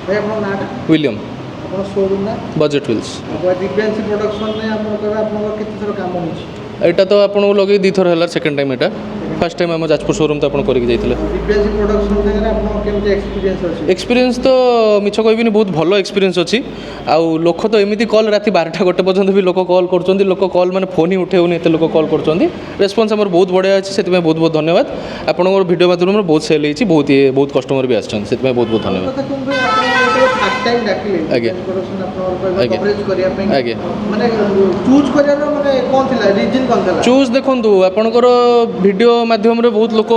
ଭାଇ ଆପଣଙ୍କ ନାଁଟା? ୱିଲିୟମ୍। ଆପଣ ଶୋରୁମ୍ ନା? Budget wheels. ଦିବ୍ୟାଂଶୀ ପ୍ରଡକ୍ସନରେ ଆପଣଙ୍କର କେତେ ଥର କାମ ହେଉଛି? ଏଇଟା ତ ଆପଣଙ୍କୁ ଲଗେଇ 2 ଥର ହେଲା, ସେକେଣ୍ଡ ଟାଇମ୍ ଏଇଟା। ଫାର୍ଷ୍ଟ ଟାଇମ୍ ଆମ ଯାଜପୁର ଶୋରୁମ୍ ତ ଆପଣ କରିକି ଯାଇଥିଲେ। ଦିବ୍ୟାଂଶୀ ପ୍ରଡକ୍ସନ ସାଙ୍ଗରେ ଆପଣଙ୍କ କେମିତି ଏକ୍ସପିରିଏନ୍ସ ଅଛି? ଏକ୍ସପିରିଏନ୍ସ ତ ମିଛ କହିବିନି, ବହୁତ ଭଲ ଏକ୍ସପିରିଏନ୍ସ ଅଛି। ଆଉ ଲୋକ ତ ଏମିତି କଲ୍ ରାତି 12ଟା 1 ପର୍ଯ୍ୟନ୍ତ ବି ଲୋକ କଲ୍ କରୁଛନ୍ତି। ଲୋକ କଲ୍ ମାନେ ଫୋନ୍ ହିଁ ଉଠେଉନି, ଏତେ ଲୋକ କଲ୍ କରୁଛନ୍ତି। ରେସ୍ପନ୍ସ ଆମର ବହୁତ ବଢ଼ିଆ ଅଛି, ସେଥିପାଇଁ ବହୁତ ବହୁତ ଧନ୍ୟବାଦ। ଆପଣଙ୍କର ଭିଡ଼ିଓ ମାଧ୍ୟମରେ ବହୁତ ସେଲ୍ ହେଇଛି, ବହୁତ କଷ୍ଟମର ବି ଆସିଛନ୍ତି, ସେଥିପାଇଁ ବହୁତ ବହୁତ ଧନ୍ୟବାଦ। ଫାର୍ଷ୍ଟ ଟାଇମ୍ ଡାକିଲେ ଆଜ୍ଞା ପ୍ରଡକ୍ସନ ଆପଣଙ୍କର ଆଜ୍ଞା କଭରେଜ କରିବା ପାଇଁ, ଆଜ୍ଞା। ମାନେ ଚୁଜ୍ କରିବାର ମାନେ କ'ଣ ଥିଲା, ରିଜିନ୍ କ'ଣ ଥିଲା? ଚୁଜ୍ ଦେଖନ୍ତୁ, ଆପଣଙ୍କର ଭିଡ଼ିଓ ମାଧ୍ୟମରେ ବହୁତ ଲୋକ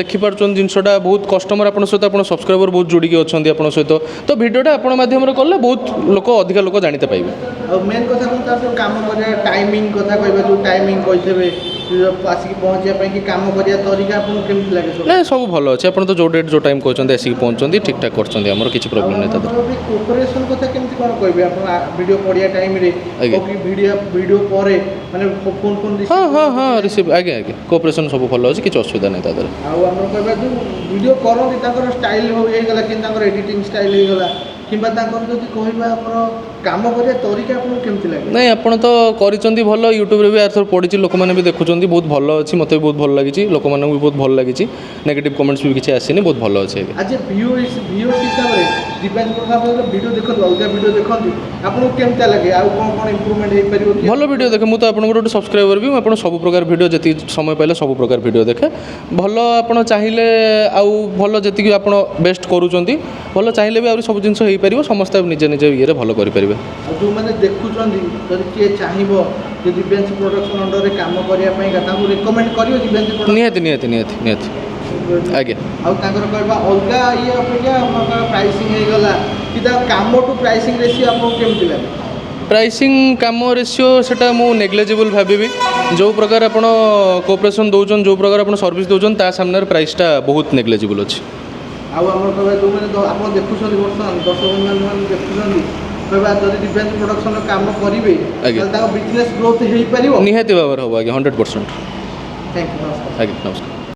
ଦେଖିପାରୁଛନ୍ତି ଜିନିଷଟା, ବହୁତ କଷ୍ଟମର ଆପଣଙ୍କ ସହିତ, ଆପଣ ସବସ୍କ୍ରାଇବର ବହୁତ ଯୋଡ଼ିକି ଅଛନ୍ତି ଆପଣଙ୍କ ସହିତ। ତ ଭିଡ଼ିଓଟା ଆପଣ ମାଧ୍ୟମରେ କଲେ ବହୁତ ଲୋକ, ଅଧିକା ଲୋକ ଜାଣିତେ ପାଇବେ। ଆଉ ମେନ୍ କଥା କ'ଣ, ତାର ଯେଉଁ କାମ କରିବା ଟାଇମିଂ କଥା କହିବା, ଯେଉଁ ଟାଇମିଂ କହିଥିବେ ଆସିକି ପହଞ୍ଚିବା ପାଇଁ, କି କାମ କରିବା ତରିକା ଆପଣଙ୍କୁ କେମିତି ଲାଗେ? ନାଇଁ ସବୁ ଭଲ ଅଛି, ଆପଣ ତ ଯେଉଁ ଡେଟ୍ ଯେଉଁ ଟାଇମ୍ କହିଛନ୍ତି ଆସିକି ପହଞ୍ଚୁଛନ୍ତି, ଠିକ୍ ଠାକ୍ କରୁଛନ୍ତି, ଆମର କିଛି ପ୍ରୋବ୍ଲେମ୍ ନାହିଁ ତା ଦେହରେ। କୋପରେସନ୍ କଥା କେମିତି କ'ଣ କହିବେ ଆପଣ ଭିଡ଼ିଓ ପଡ଼ିଆ ଟାଇମ୍ରେ, କି ଭିଡ଼ିଓ ପରେ ମାନେ ଫୋନ୍ ହଁ ରିସିଭ୍ ଆଜ୍ଞା କୋପରେସନ୍ ସବୁ ଭଲ ଅଛି, କିଛି ଅସୁବିଧା ନାହିଁ ତା ଦେହରେ। ଆଉ ଆମର କହିବା ଯେଉଁ ଭିଡ଼ିଓ କରନ୍ତି ତାଙ୍କର ଷ୍ଟାଇଲ୍ ହେଇଗଲା, କିନ୍ତୁ ତାଙ୍କର ଏଡ଼ିଟିଂ ଷ୍ଟାଇଲ୍ ହେଇଗଲା, କିମ୍ବା ତାଙ୍କର ଯଦି କହିବା ଆମର କାମ କରିବା ତରିକା ଆପଣଙ୍କୁ କେମିତି ଲାଗେ? ନାଇଁ ଆପଣ ତ କରିଛନ୍ତି ଭଲ, ୟୁଟ୍ୟୁବ୍ରେ ବି ଆର ଥର ପଡ଼ିଛି, ଲୋକମାନେ ବି ଦେଖୁଛନ୍ତି, ବହୁତ ଭଲ ଅଛି, ମୋତେ ବି ବହୁତ ଭଲ ଲାଗିଛି, ଲୋକମାନଙ୍କୁ ବି ବହୁତ ଭଲ ଲାଗିଛି, ନେଗେଟିଭ୍ କମେଣ୍ଟସ୍ ବି କିଛି ଆସିନି, ବହୁତ ଭଲ ଅଛି ଆଜ୍ଞା। ଆଜି ଭିଓସ୍ ହିସାବରେ ଦିବ୍ୟାଂଶୀ ପ୍ରଡକ୍ସନର ଭିଡ଼ିଓ ଦେଖନ୍ତୁ, ଅଲଗା ଭିଡ଼ିଓ ଦେଖନ୍ତୁ, ଆପଣଙ୍କୁ କେମିତି ଲାଗେ? ଆଉ କ'ଣ ଇମ୍ପ୍ରୁଭମେଣ୍ଟ ହେଇପାରିବ? ଭଲ ଭିଡ଼ିଓ ଦେଖେ, ମୁଁ ତ ଆପଣଙ୍କର ଗୋଟେ ସବସ୍କ୍ରାଇବର ବି, ମୁଁ ଆପଣ ସବୁ ପ୍ରକାର ଭିଡ଼ିଓ ଯେତିକି ସମୟ ପାଇଲେ ସବୁ ପ୍ରକାର ଭିଡ଼ିଓ ଦେଖେ। ଭଲ ଆପଣ ଚାହିଁଲେ ଆଉ ଭଲ ଯେତିକି ଆପଣ ବେଷ୍ଟ କରୁଛନ୍ତି, ଭଲ ଚାହିଁଲେ ବି ଆହୁରି ସବୁ ଜିନିଷ ହେଇପାରିବ, ସମସ୍ତେ ନିଜ ନିଜ ଇଏରେ ଭଲ କରିପାରିବେ। ଆଉ ଯେଉଁମାନେ ଦେଖୁଛନ୍ତି, ଯଦି କିଏ ଚାହିଁବ ଯେ ଦିବ୍ୟାଂଶୀ ପ୍ରଡକ୍ସନ ଅଣ୍ଡରରେ କାମ କରିବା ପାଇଁ, ତାଙ୍କୁ ରେକମେଣ୍ଡ କରିବ ଦିବ୍ୟାଂଶୀ ପ୍ରଡକ୍ସନ? ନିହାତି ଆଜ୍ଞା। ଆଉ ତାଙ୍କର କହିବା ଅଲଗା ଇଏ ଅପେକ୍ଷା ଆପଣଙ୍କର ପ୍ରାଇସିଂ ହେଇଗଲା, କି ତା କାମଠୁ ପ୍ରାଇସିଂ ରେସିଓ ଆପଣଙ୍କୁ କେମିତି ଲାଗେ? ପ୍ରାଇସିଂ କାମ ରେସିଓ ସେଟା ମୁଁ ନେଗ୍ଲେଜିବୁଲ୍ ଭାବିବି। ଯେଉଁ ପ୍ରକାର ଆପଣ କୋପରେସନ୍ ଦେଉଛନ୍ତି, ଯେଉଁ ପ୍ରକାର ଆପଣ ସର୍ଭିସ୍ ଦେଉଛନ୍ତି, ତା ସାମ୍ନାରେ ପ୍ରାଇସ୍ଟା ବହୁତ ନେଗ୍ଲେଜିବୁଲ୍ ଅଛି। ଆଉ ଆମର କହିବା ଯେଉଁମାନେ ଆପଣ ଦେଖୁଛନ୍ତି, ବର୍ତ୍ତମାନ ଦର୍ଶକମାନେ ଦେଖୁଛନ୍ତି, କହିବା ଯଦି ଦିବ୍ୟାଂଶୀ ପ୍ରଡକ୍ସନର କାମ କରିବେ, ତାହେଲେ ତାଙ୍କ ବିଜନେସ୍ ଗ୍ରୋଥ୍ ହେଇପାରିବ? ନିହାତି ଭାବରେ ହେବ ଆଜ୍ଞା, 100%। ଥ୍ୟାଙ୍କ ୟୁ, ନମସ୍କାର। ଆଜ୍ଞା ନମସ୍କାର।